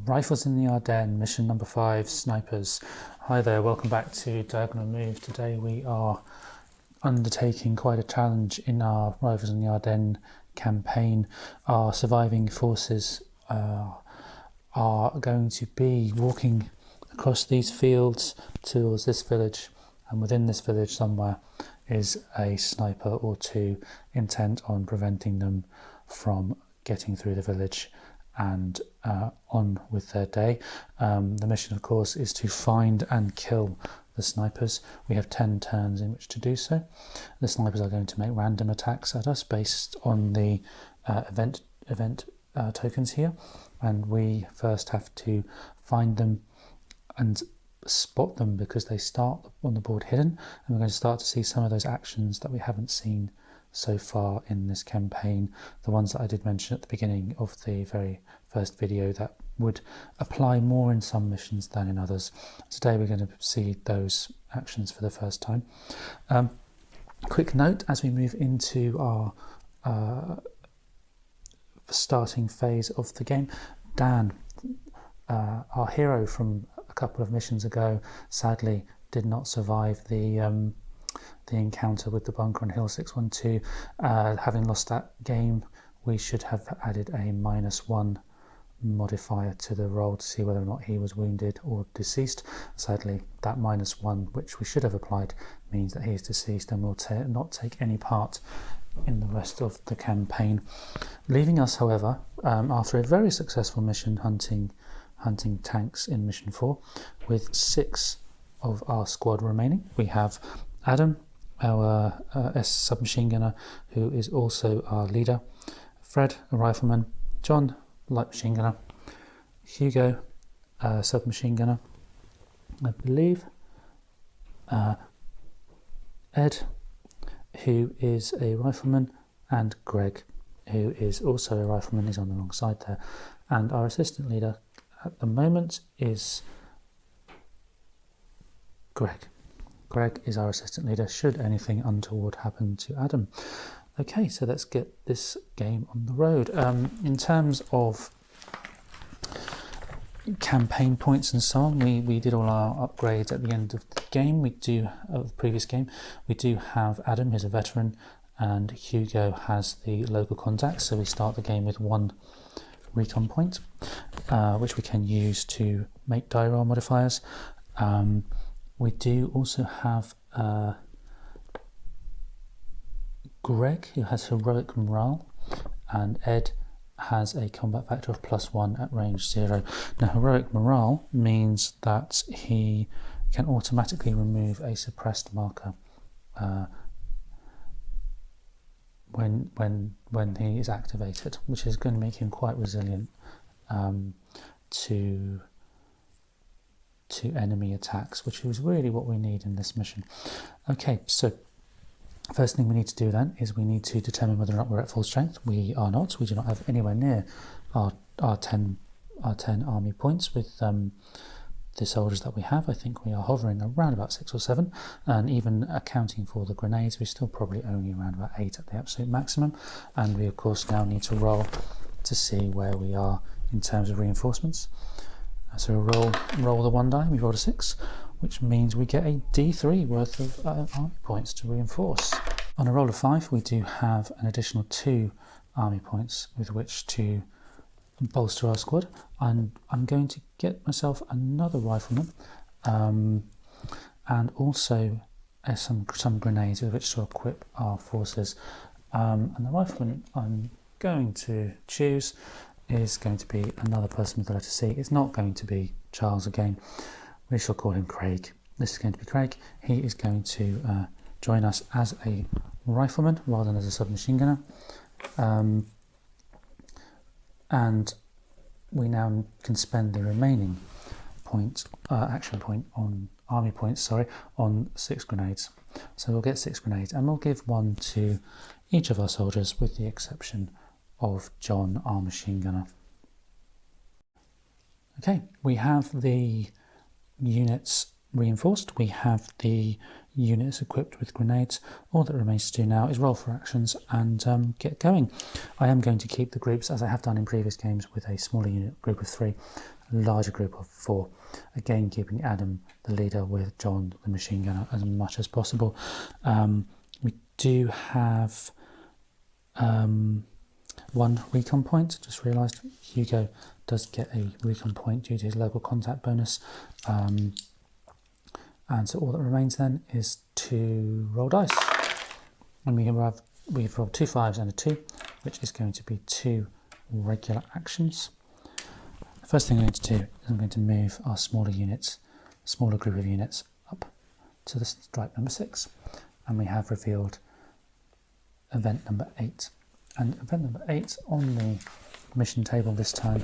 Rifles in the Ardennes, mission number 5, snipers. Hi there, welcome back to Diagonal Move. Today we are undertaking quite a challenge in our Rifles in the Ardennes campaign. Our surviving forces are going to be walking across these fields towards this village, and within this village somewhere is a sniper or two intent on preventing them from getting through the village and on with their day. The mission, of course, is to find and kill the snipers. We have 10 turns in which to do so. The snipers are going to make random attacks at us based on the event tokens here, and we first have to find them and spot them because they start on the board hidden, and we're going to start to see some of those actions that we haven't seen so far in this campaign, the ones that I did mention at the beginning of the very first video that would apply more in some missions than in others. Today we're going to see those actions for the first time. Quick note as we move into our starting phase of the game, Dan, our hero from a couple of missions ago, sadly did not survive the encounter with the bunker on Hill 612. Having lost that game, we should have added a -1 modifier to the roll to see whether or not he was wounded or deceased. Sadly, that -1, which we should have applied, means that he is deceased and will not take any part in the rest of the campaign. Leaving us, however, after a very successful mission hunting tanks in mission 4, with 6 of our squad remaining. We have Adam, our submachine gunner, who is also our leader, Fred, a rifleman, John, light machine gunner, Hugo, submachine gunner, I believe, Ed, who is a rifleman, and Greg, who is also a rifleman. He's on the wrong side there, and our assistant leader at the moment is Greg. Greg is our assistant leader should anything untoward happen to Adam. Okay, so let's get this game on the road. In terms of campaign points and so on, we did all our upgrades at the end of the game. Of the previous game, we do have Adam, who's a veteran, and Hugo has the local contacts. So we start the game with 1 recon point, which we can use to make die roll modifiers. We do also have Greg, who has heroic morale, and Ed has a combat factor of +1 at range 0. Now, heroic morale means that he can automatically remove a suppressed marker when he is activated, which is going to make him quite resilient to enemy attacks, which is really what we need in this mission. Okay, so first thing we need to do then is we need to determine whether or not we're at full strength. We are not. We do not have anywhere near our 10 army points with the soldiers that we have. I think we are hovering around about 6 or 7, and even accounting for the grenades, we're still probably only around about 8 at the absolute maximum. And we of course now need to roll to see where we are in terms of reinforcements. So roll the 1 die, we rolled a 6, which means we get a D3 worth of army points to reinforce. On a roll of 5, we do have an additional 2 army points with which to bolster our squad. And I'm going to get myself another rifleman, and also some grenades with which to equip our forces. And the rifleman I'm going to choose is going to be another person with the letter C. It's not going to be Charles again. We shall call him Craig. This is going to be Craig. He is going to join us as a rifleman rather than as a submachine gunner. And we now can spend the remaining action point on army points, on 6 grenades. So we'll get 6 grenades, and we'll give 1 to each of our soldiers, with the exception of John, our machine gunner. Okay, we have the units reinforced. We have the unit is equipped with grenades. All that remains to do now is roll for actions and get going. I am going to keep the groups as I have done in previous games, with a smaller unit group of 3, a larger group of 4. Again, keeping Adam the leader with John the machine gunner as much as possible. We do have 1 recon point. Just realised Hugo does get a recon point due to his local contact bonus. And so all that remains then is to roll dice. And we've rolled 2 5s and a 2, which is going to be 2 regular actions. The first thing I'm going to do is I'm going to move our smaller group of units up to the stripe number 6. And we have revealed event number 8. And event number 8 on the mission table this time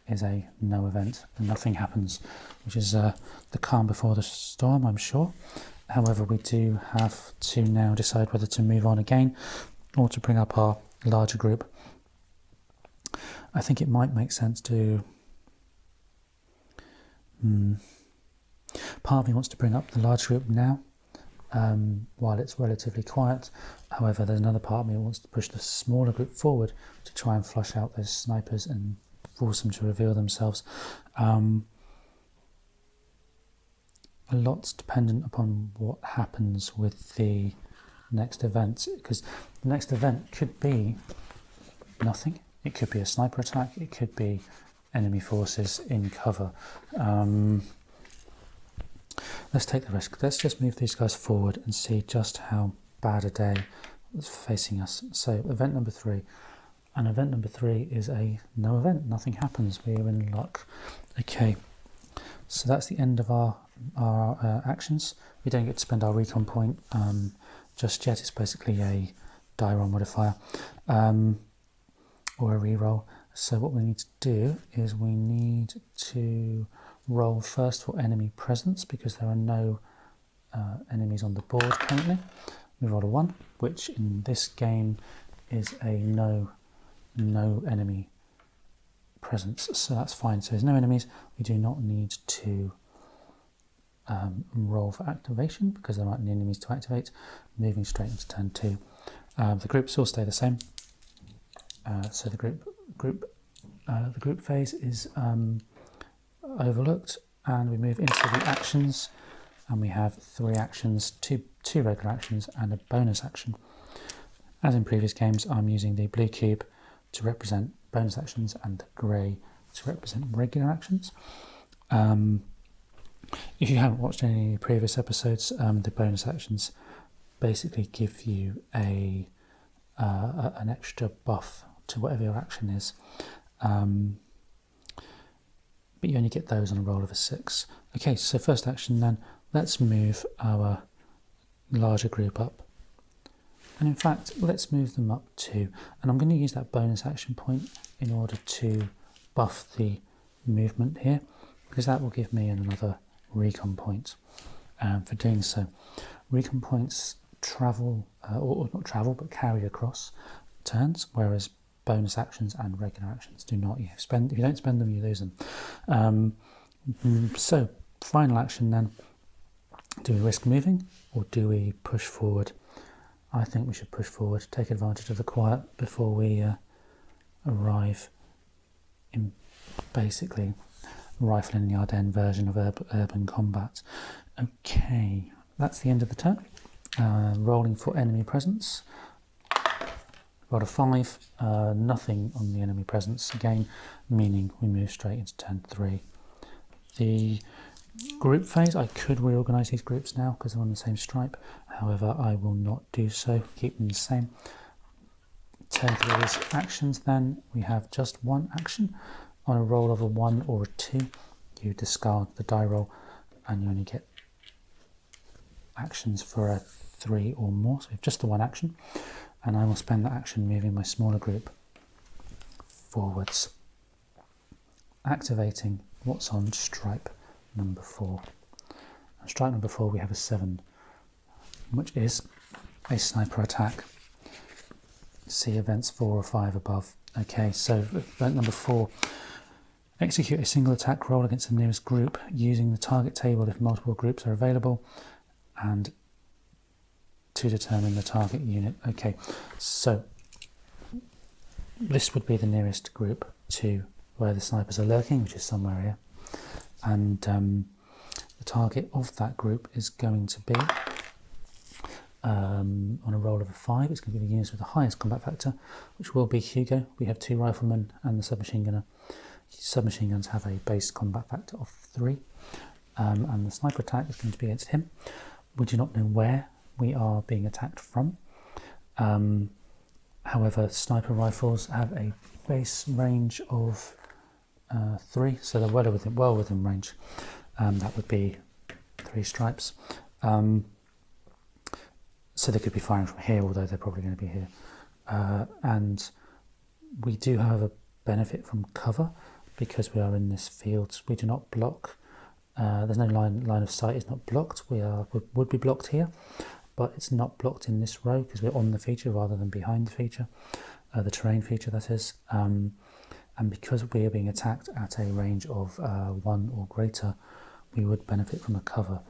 is a no event. Nothing happens, which is the calm before the storm, I'm sure. However, we do have to now decide whether to move on again or to bring up our larger group. I think it might make sense to... Part of me wants to bring up the large group now, while it's relatively quiet. However, there's another part of me that wants to push the smaller group forward to try and flush out those snipers and force them to reveal themselves. A lot's dependent upon what happens with the next event, because the next event could be nothing. It could be a sniper attack, it could be enemy forces in cover. Let's take the risk. Let's just move these guys forward and see just how bad a day is facing us. So event number 3. And event number 3 is a no event. Nothing happens. We are in luck. Okay, so that's the end of our actions. We don't get to spend our recon point just yet. It's basically a die roll modifier or a reroll. So what we need to do is we need to roll first for enemy presence, because there are no enemies on the board currently. We roll a 1, which in this game is a no enemy presence, so that's fine. So there's no enemies. We do not need to roll for activation because there aren't any enemies to activate. Moving straight into turn 2. The groups all stay the same. So the group phase is overlooked, and we move into the actions, and we have 3 actions, two regular actions and a bonus action. As in previous games, I'm using the blue cube to represent bonus actions and grey to represent regular actions. If you haven't watched any previous episodes, the bonus actions basically give you an extra buff to whatever your action is, but you only get those on a roll of a 6. Okay, so first action then, let's move our larger group up. And in fact, let's move them up too. And I'm going to use that bonus action point in order to buff the movement here, because that will give me another recon point for doing so. Recon points travel, or not travel, but carry across turns, whereas bonus actions and regular actions do not. If you don't spend them, you lose them. So, final action then. Do we risk moving, or do we push forward? I think we should push forward, take advantage of the quiet before we arrive in basically rifling the Ardennes version of urban combat. Okay, that's the end of the turn. Rolling for enemy presence. Rolled a 5, nothing on the enemy presence again, meaning we move straight into turn 3. The group phase, I could reorganise these groups now because they're on the same stripe. However, I will not do so, keep them the same. Turn 3's actions then, we have just 1 action. On a roll of a 1 or a 2, you discard the die roll and you only get actions for a 3 or more, so we have just the 1 action. And I will spend that action moving my smaller group forwards, activating what's on stripe number 4. On stripe number 4 we have a 7, which is a sniper attack. See events 4 or 5 above. Okay, so event number 4, execute a single attack roll against the nearest group using the target table if multiple groups are available, and to determine the target unit. Okay, so this would be the nearest group to where the snipers are lurking, which is somewhere here. And the target of that group is going to be, on a roll of a 5, it's going to be the units with the highest combat factor, which will be Hugo. We have 2 riflemen and the submachine gunner. Submachine guns have a base combat factor of 3, and the sniper attack is going to be against him. We do not know where we are being attacked from. However, sniper rifles have a base range of 3, so they're well within range. That would be 3 stripes. So they could be firing from here, although they're probably going to be here. And we do have a benefit from cover because we are in this field. We do not block. There's no line of sight. It's not blocked. We would be blocked here, but it's not blocked in this row because we're on the feature rather than behind the feature, the terrain feature that is. And because we are being attacked at a range of 1 or greater, we would benefit from a cover.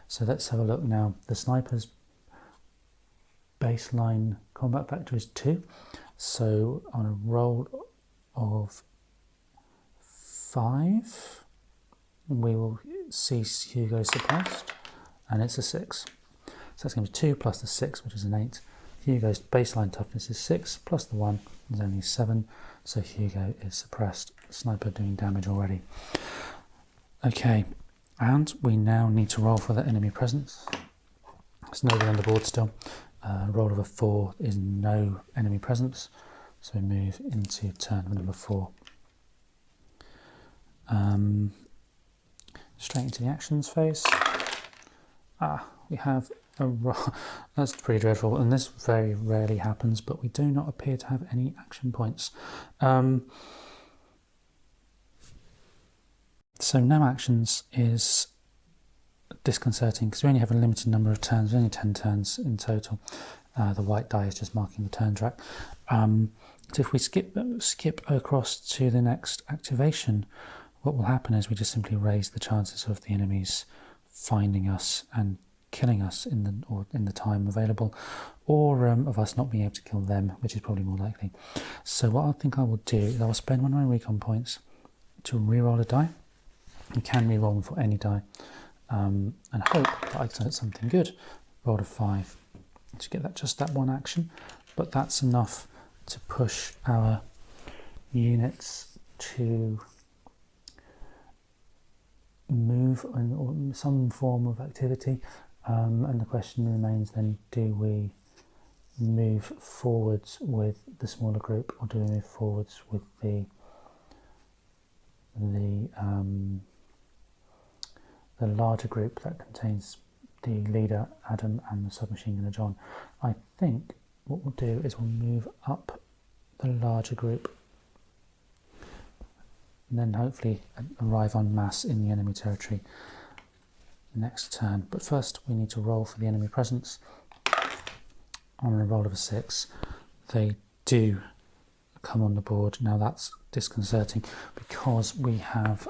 So let's have a look now. The sniper's baseline combat factor is 2. So on a roll of 5, we will see Hugo suppressed, and it's a 6. So that's going to be 2 plus the 6, which is an 8. Hugo's baseline toughness is 6, plus the 1 is only 7, so Hugo is suppressed. Sniper doing damage already. Okay, and we now need to roll for the enemy presence. There's nobody on the board still. Roll of a 4 is no enemy presence, so we move into turn number 4. Straight into the actions phase. We have a that's pretty dreadful, and this very rarely happens, but we do not appear to have any action points. So no actions is disconcerting because we only have a limited number of turns, only 10 turns in total. The white die is just marking the turn track. So if we skip across to the next activation, what will happen is we just simply raise the chances of the enemies finding us and killing us in the time available, or of us not being able to kill them, which is probably more likely. So what I think I will do is I will spend 1 of my recon points to re-roll a die. You can re-roll them for any die, and hope that I can get something good. Rolled a 5 to get just that 1 action, but that's enough to push our units to move in some form of activity, and the question remains then, do we move forwards with the smaller group, or do we move forwards with the larger group that contains the leader Adam and the submachine gunner John? I think what we'll do is we'll move up the larger group and then hopefully arrive en masse in the enemy territory next turn. But first we need to roll for the enemy presence. On a roll of a 6, they do come on the board. Now that's disconcerting because we have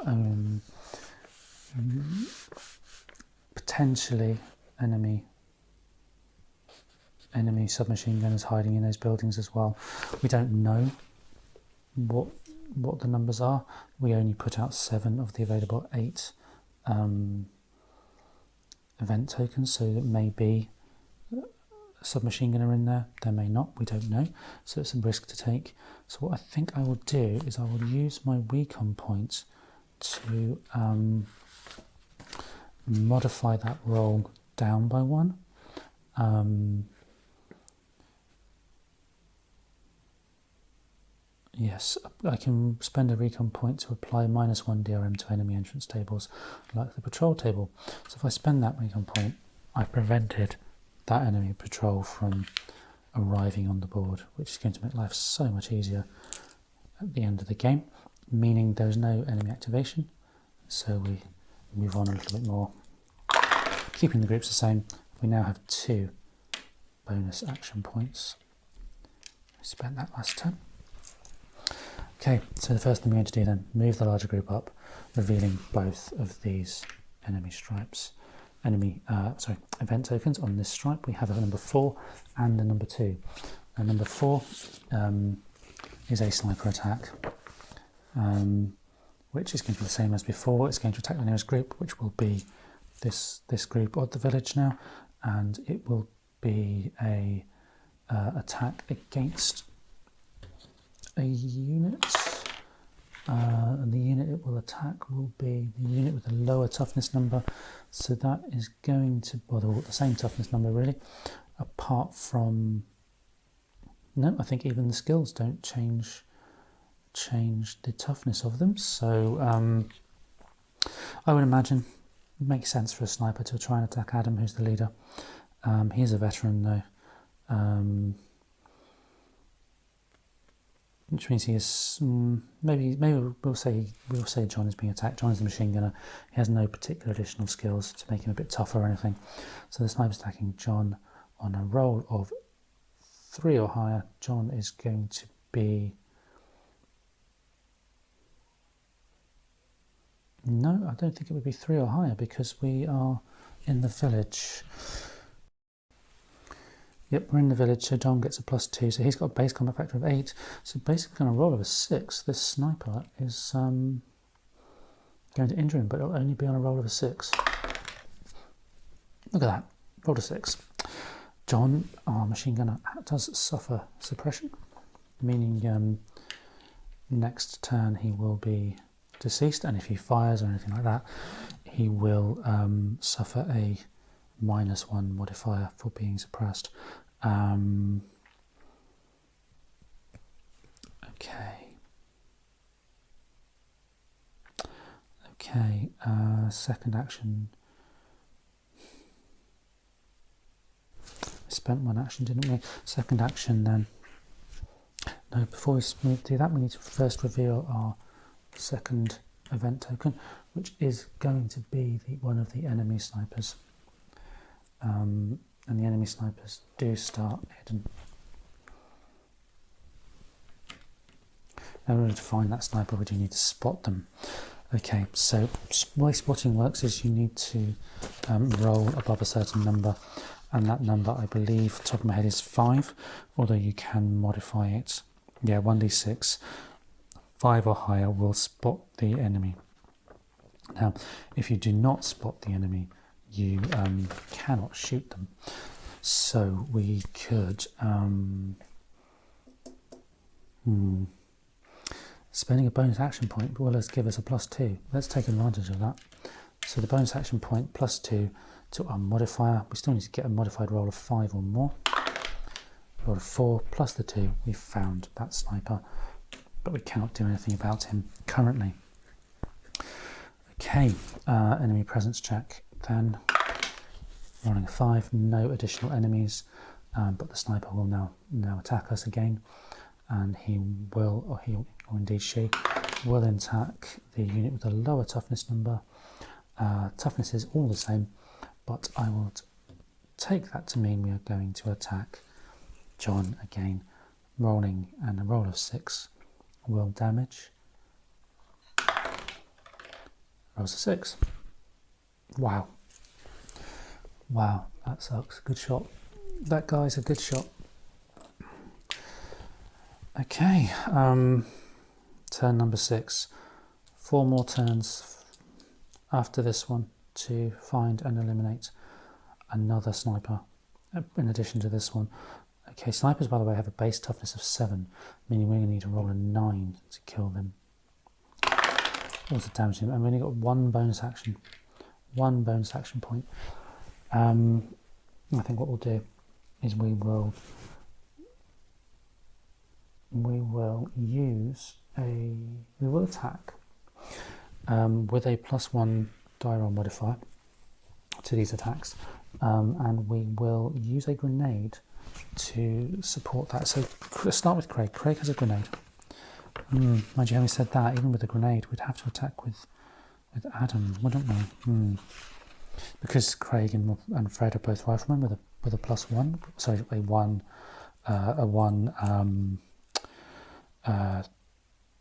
potentially enemy submachine gunners hiding in those buildings as well. We don't know what the numbers are. We only put out 7 of the available 8 event tokens, so it may be a submachine gunner in there, there may not, we don't know, so it's a risk to take. So what I think I will do is I will use my recon points to modify that roll down by 1. Yes, I can spend a recon point to apply -1 DRM to enemy entrance tables, like the patrol table. So if I spend that recon point, I've prevented that enemy patrol from arriving on the board, which is going to make life so much easier at the end of the game, meaning there's no enemy activation. So we move on a little bit more. Keeping the groups the same, we now have 2 bonus action points. We spent that last turn. Okay, so the first thing we're going to do then, move the larger group up, revealing both of these enemy stripes. event tokens on this stripe. We have a number 4 and a number 2. And number 4 is a sniper attack, which is going to be the same as before. It's going to attack the nearest group, which will be this group at the village now, and it will be a attack against a unit. And the unit it will attack will be the unit with a lower toughness number. So that is going to, well, they're all the same toughness number really, apart from, no, I think even the skills don't change the toughness of them. So I would imagine it makes sense for a sniper to try and attack Adam, who's the leader. He's a veteran though. Which means he is maybe we'll say John is being attacked. John is the machine gunner. He has no particular additional skills to make him a bit tougher or anything. So the sniper's attacking John on a roll of 3 or higher. John is going to be, no, I don't think it would be 3 or higher because we are in the village. Yep, we're in the village, so John gets a +2, so he's got a base combat factor of 8. So basically on a roll of a 6, this sniper is going to injure him, but it'll only be on a roll of a 6. Look at that, roll of 6. John, our machine gunner, does suffer suppression, meaning next turn he will be deceased, and if he fires or anything like that, he will suffer a -1 modifier for being suppressed. Okay, second action. We spent 1 action, didn't we? Second action then. No, before we do that, we need to first reveal our second event token, which is going to be one of the enemy snipers. And the enemy snipers do start hidden. In order to find that sniper, we do need to spot them. Okay, so the way spotting works is you need to roll above a certain number, and that number, I believe, top of my head, is 5, although you can modify it. Yeah, 1d6, 5 or higher will spot the enemy. Now, if you do not spot the enemy, you cannot shoot them. So we could spending a bonus action point will give us a +2. Let's take advantage of that. So the bonus action point +2 to our modifier. We still need to get a modified roll of 5 or more. Roll of 4 plus the 2. We found that sniper, but we cannot do anything about him currently. Okay, enemy presence check. Then rolling a 5, no additional enemies, but the sniper will now attack us again, and he will, or indeed she, will attack the unit with a lower toughness number. Toughness is all the same, but I will take that to mean we are going to attack John again, rolling, and a roll of 6 will damage. Rolls a 6. Wow, that sucks. Good shot. That guy's a good shot. Okay, turn number 6. 4 more turns after this one to find and eliminate another sniper in addition to this one. Okay, snipers, by the way, have a base toughness of 7, meaning we're going to need to roll a 9 to kill them. Also damage him, and we only got one bonus action point. I think what we'll do is we will attack with a +1 die roll modifier to these attacks, and we will use a grenade to support that. So let's start with Craig. Craig has a grenade. Mind you, having said that, even with a grenade, we'd have to attack with Adam, wouldn't we? Because Craig and Fred are both riflemen with a +1. Sorry, a 1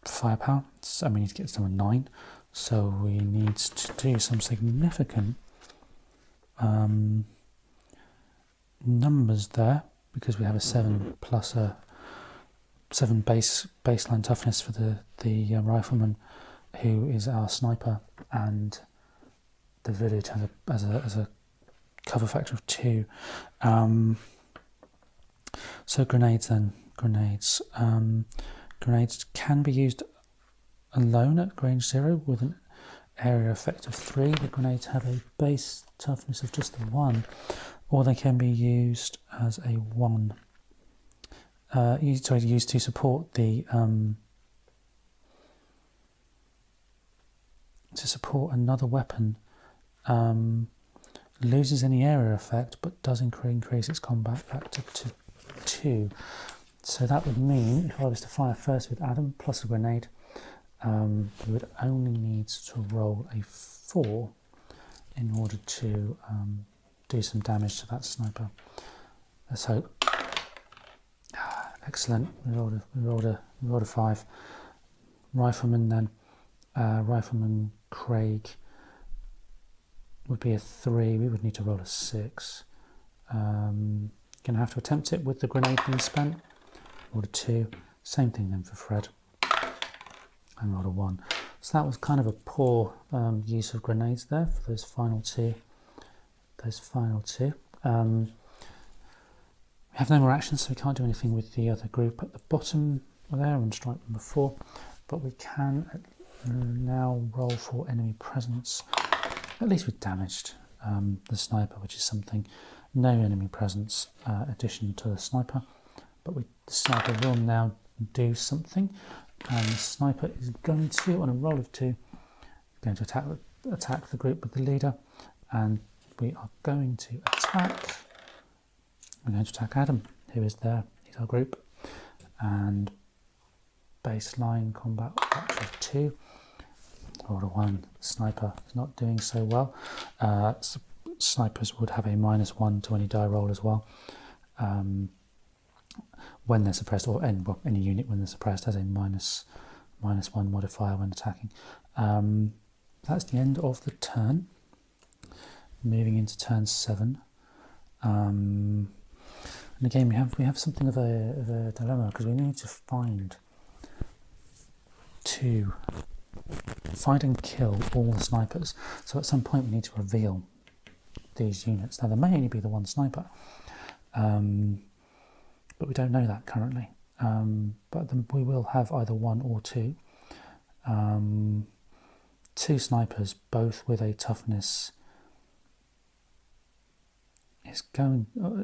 firepower, and we need to get to a 9. So we need to do some significant numbers there, because we have a 7 plus a 7 baseline toughness for the rifleman, who is our sniper, and the village has a cover factor of 2. So grenades then. Grenades can be used alone at range 0 with an area effect of 3. The grenades have a base toughness of just the 1, or they can be used as a 1. Used to support the another weapon. Loses any area effect, but does increase its combat factor to 2. So that would mean, if I was to fire first with Adam plus a grenade, we would only need to roll a 4 in order to do some damage to that sniper. Let's hope. Excellent. We rolled a 5. Rifleman then. Rifleman Craig would be a 3. We would need to roll a 6. Gonna have to attempt it with the grenade being spent. Rolled a 2. Same thing then for Fred. And rolled a 1. So that was kind of a poor use of grenades there for those final two. We have no more actions, so we can't do anything with the other group at the bottom there on strike number 4. But we can now roll for enemy presence. At least we damaged the sniper, which is something. No enemy presence addition to the sniper, but the sniper will now do something, and the sniper is going to, on a roll of 2, going to attack the group with the leader, and we are going to attack. We're going to attack Adam, who is there. He's our group, and baseline combat factor of 2. Roll a 1. Sniper is not doing so well. Snipers would have a -1 to any die roll as well when they're suppressed, or any unit when they're suppressed has a -1 modifier when attacking. That's the end of the turn. Moving into turn 7. And again, we have something of a dilemma, because we need to find and kill all the snipers. So at some point we need to reveal these units. Now there may only be the one sniper, but we don't know that currently. But we will have either 1 or 2. 2 snipers, both with a toughness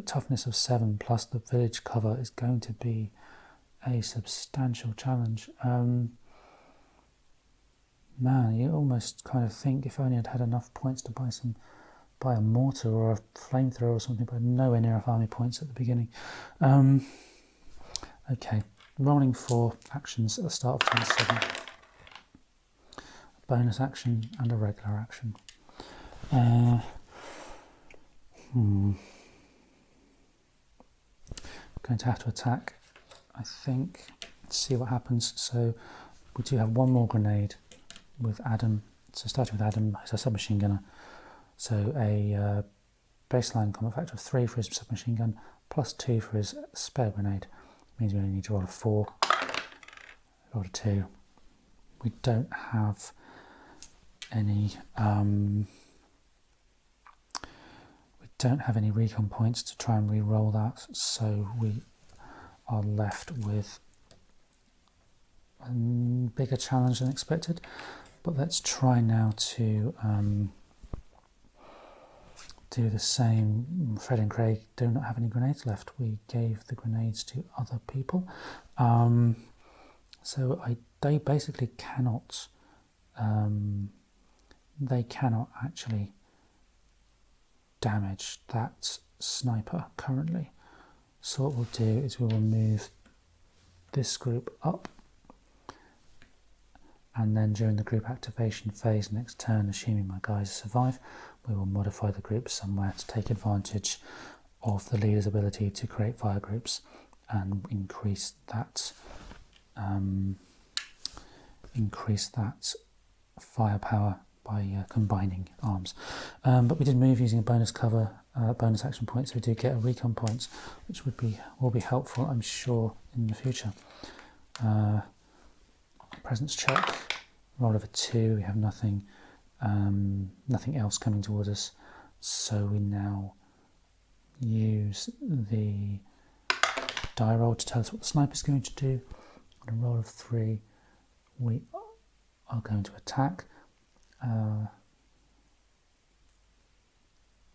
toughness of 7 plus the village cover is going to be a substantial challenge. Man, you almost kind of think if only I'd had enough points to buy a mortar or a flamethrower or something, but nowhere near enough army points at the beginning. Okay, rolling for actions at the start of turn 7. A bonus action and a regular action. Going to have to attack, I think. Let's see what happens. So we do have 1 more grenade with Adam. So starting with Adam, he's a submachine gunner. So a baseline combat factor of 3 for his submachine gun, plus 2 for his spare grenade. Means we only need to roll a 4. Roll a 2. We don't have any recon points to try and re-roll that, so we are left with a bigger challenge than expected. But let's try now to do the same. Fred and Craig do not have any grenades left. We gave the grenades to other people, so they basically cannot. They cannot actually damage that sniper currently. So what we'll do is we will move this group up, and then during the group activation phase next turn, assuming my guys survive, we will modify the group somewhere to take advantage of the leader's ability to create fire groups and increase that firepower by combining arms. But we did move using a bonus cover, bonus action point, so we do get a recon point, which will be helpful, I'm sure, in the future. Presence check, roll of a 2, we have nothing, nothing else coming towards us, so we now use the die roll to tell us what the sniper is going to do. On a roll of 3, we are going to attack.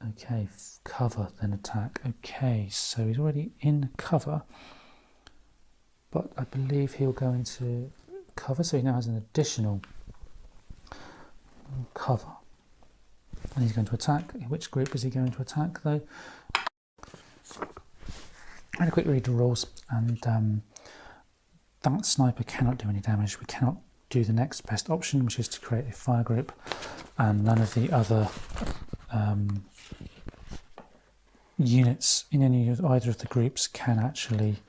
Okay, cover, then attack. Okay, so he's already in cover, but I believe he'll go into cover, so he now has an additional cover. And he's going to attack. Which group is he going to attack, though? I had a quick read the rules, and that sniper cannot do any damage. We cannot do the next best option, which is to create a fire group, and none of the other units in either of the groups can actually,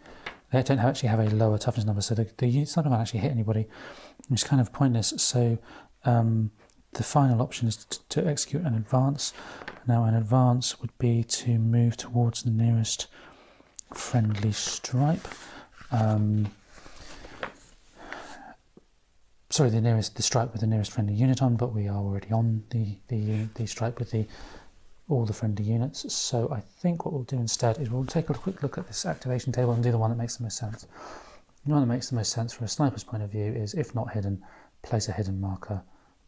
they don't actually have a lower toughness number, so the sniper can't actually hit anybody. It's kind of pointless. So the final option is to execute an advance. Now an advance would be to move towards the nearest friendly stripe. Sorry, the stripe with the nearest friendly unit on, but we are already on the stripe with all the friendly units. So I think what we'll do instead is we'll take a quick look at this activation table and do the one that makes the most sense. The one that makes the most sense from a sniper's point of view is, if not hidden, place a hidden marker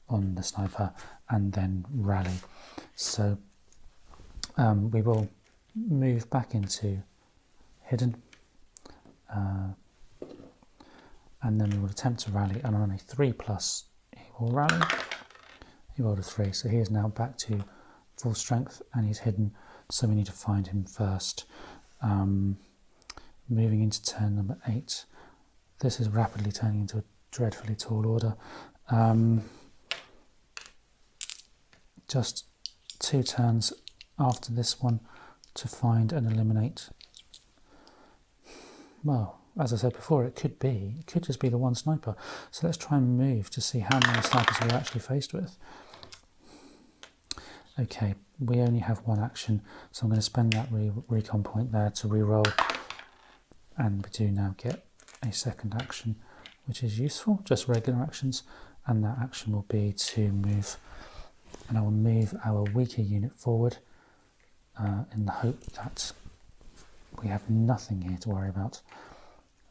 on the sniper and then rally. So we will move back into hidden, and then we will attempt to rally, and on a 3+, he will rally. He rolled a 3, so he is now back to full strength and he's hidden, so we need to find him first. Moving into turn number 8. This is rapidly turning into a dreadfully tall order. Just 2 turns after this one to find and eliminate. Well, as I said before, it could just be the one sniper. So let's try and move to see how many snipers we're actually faced with. Okay, we only have one action, so I'm going to spend that recon point there to re-roll, and we do now get a second action, which is useful, just regular actions, and that action will be to move, and I will move our weaker unit forward in the hope that we have nothing here to worry about.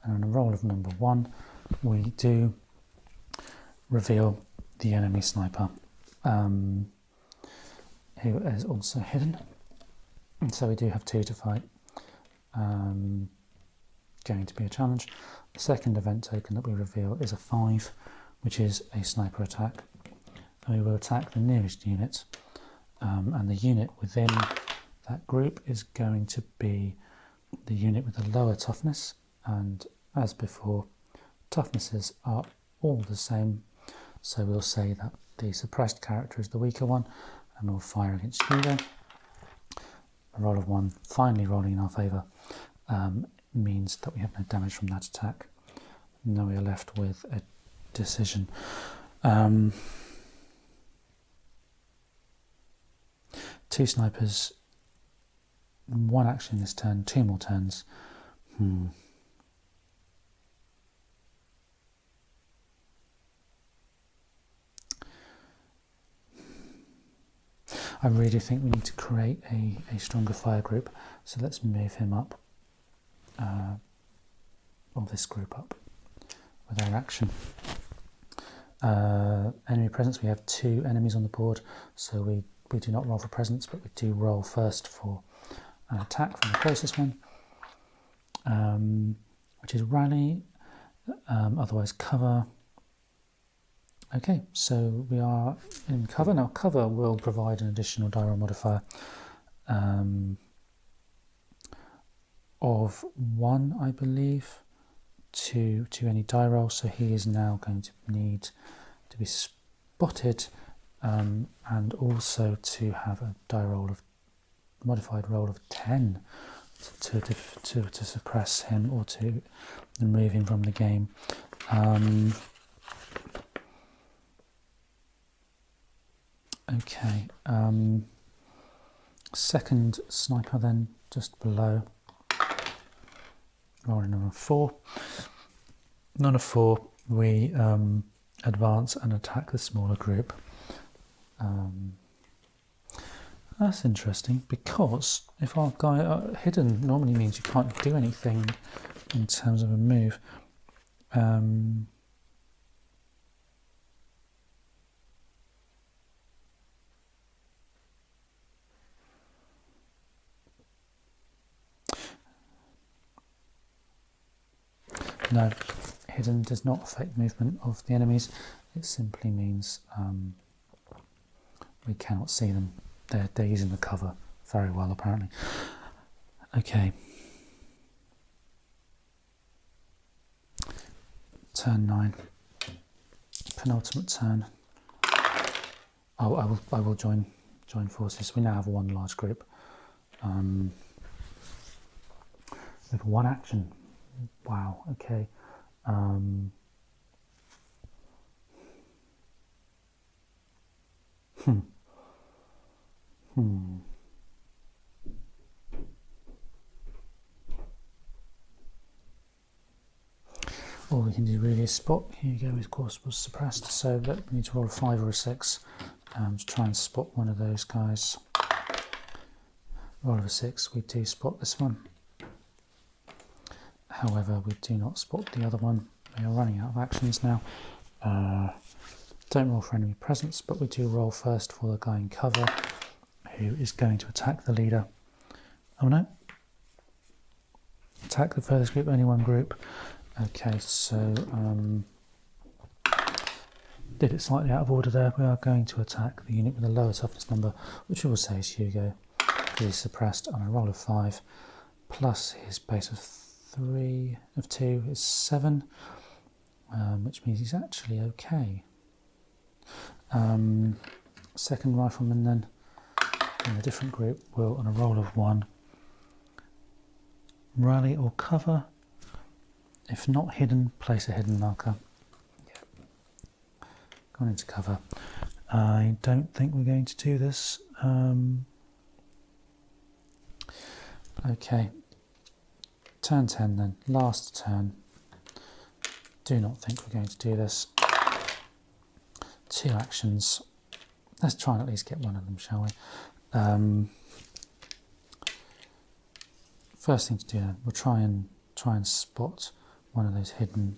And on a roll of number 1, we do reveal the enemy sniper, who is also hidden. And so we do have 2 to fight. Going to be a challenge. The second event token that we reveal is a 5, which is a sniper attack. And we will attack the nearest unit, and the unit within that group is going to be the unit with the lower toughness, and as before, toughnesses are all the same, so we'll say that the suppressed character is the weaker one, and we'll fire against you then. A roll of 1, finally rolling in our favour, means that we have no damage from that attack. Now we are left with a decision. 2 snipers, 1 action this turn, 2 more turns. I really think we need to create a stronger fire group, so let's move him up, or this group up, with our action. Enemy presence, we have 2 enemies on the board, so we do not roll for presence, but we do roll first for an attack from the closest one, which is rally, otherwise cover. Okay, so we are in cover. Now cover will provide an additional die roll modifier of 1, I believe, to any die roll, so he is now going to need to be spotted, and also to have a die roll of modified roll of 10 to suppress him or to remove him from the game. Okay, second sniper then, just below. Rolling on a 4. On a 4, we advance and attack the smaller group. That's interesting, because if our guy hidden normally means you can't do anything in terms of a move. No, hidden does not affect movement of the enemies. It simply means we cannot see them. They're using the cover very well, apparently. Okay. Turn 9. Penultimate turn. Oh, I will join forces. We now have one large group. With one action. Wow. Okay. All we can do really is spot. Here you go, of course, was suppressed, so that we need to roll a 5 or a 6 to try and spot one of those guys. Roll of a 6, we do spot this one. However, we do not spot the other one. We are running out of actions now. Don't roll for enemy presence, but we do roll first for the guy in cover who is going to attack the leader. Oh no. Attack the furthest group, only one group. Okay, so did it slightly out of order there. We are going to attack the unit with the lower toughness number, which we will say is Hugo. He's suppressed on a roll of 5, plus his base of 2 is 7, which means he's actually okay. Second rifleman then, in a different group, will, on a roll of 1, rally or cover. If not hidden, place a hidden marker. Yeah. Gone into cover. I don't think we're going to do this. Okay. Turn 10 then. Last turn. Do not think we're going to do this. 2 actions. Let's try and at least get one of them, shall we? First thing to do then, we'll try and spot one of those hidden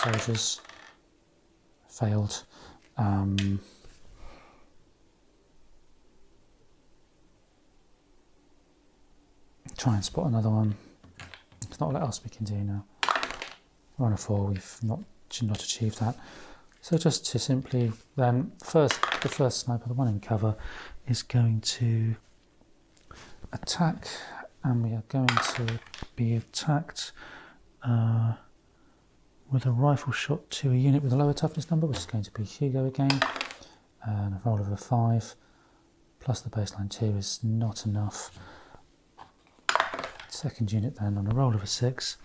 soldiers. Failed. Try and spot another one. There's not a lot else we can do now. We're on a 4. We've not achieved that. So just to simply then the first sniper, the one in cover, is going to attack, and we are going to be attacked with a rifle shot to a unit with a lower toughness number, which is going to be Hugo again. And a roll of a 5 plus the baseline 2 is not enough. Second unit then, on a roll of a 6,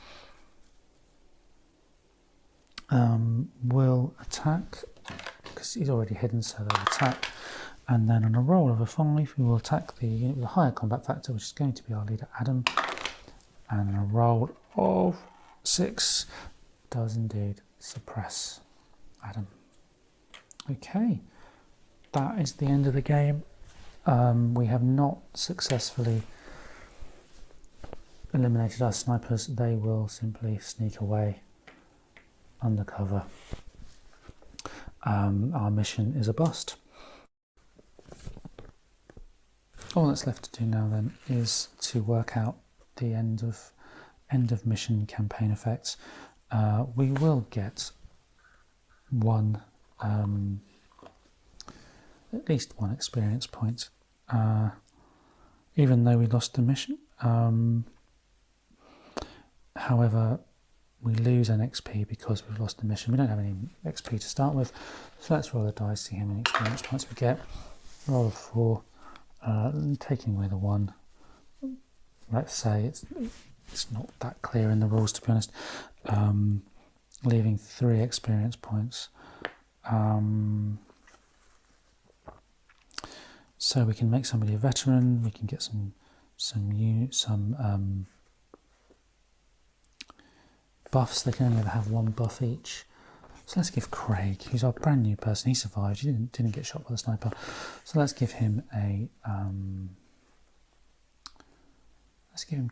will attack, because he's already hidden, so they'll attack. And then on a roll of a 5, we will attack the unit with a higher combat factor, which is going to be our leader Adam. And on a roll of 6, does indeed suppress Adam. Okay, that is the end of the game. We have not successfully eliminated our snipers. They will simply sneak away undercover. Our mission is a bust. All that's left to do now then is to work out the end of mission campaign effects. We will get one, at least one experience point, even though we lost the mission. However, we lose an XP because we've lost the mission. We don't have any XP to start with, so let's roll the dice, see how many experience points we get. Roll a 4, taking away the 1. Let's say it's not that clear in the rules, to be honest. Leaving 3 experience points. So we can make somebody a veteran. We can get some buffs. They can only ever have one buff each. So let's give Craig, who's our brand new person. He survived. He didn't get shot by the sniper. So let's give him a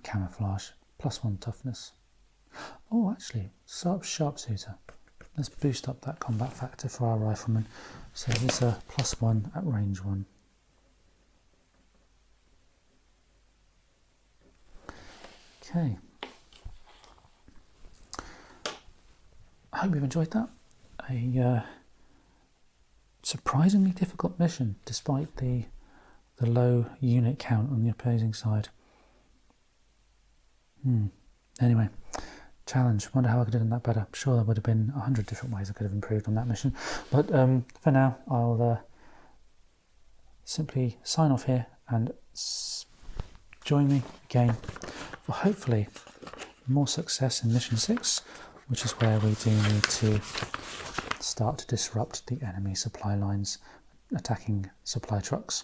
camouflage, +1 toughness. Oh, actually, sharpshooter. Let's boost up that combat factor for our rifleman. So this is a +1 at range 1. Okay. I hope you've enjoyed that. A surprisingly difficult mission, despite the low unit count on the opposing side. Anyway, challenge. Wonder how I could have done that better. I'm sure there would have been 100 different ways I could have improved on that mission. But for now, I'll simply sign off here and join me again for hopefully more success in mission 6, which is where we do need to start to disrupt the enemy supply lines attacking supply trucks.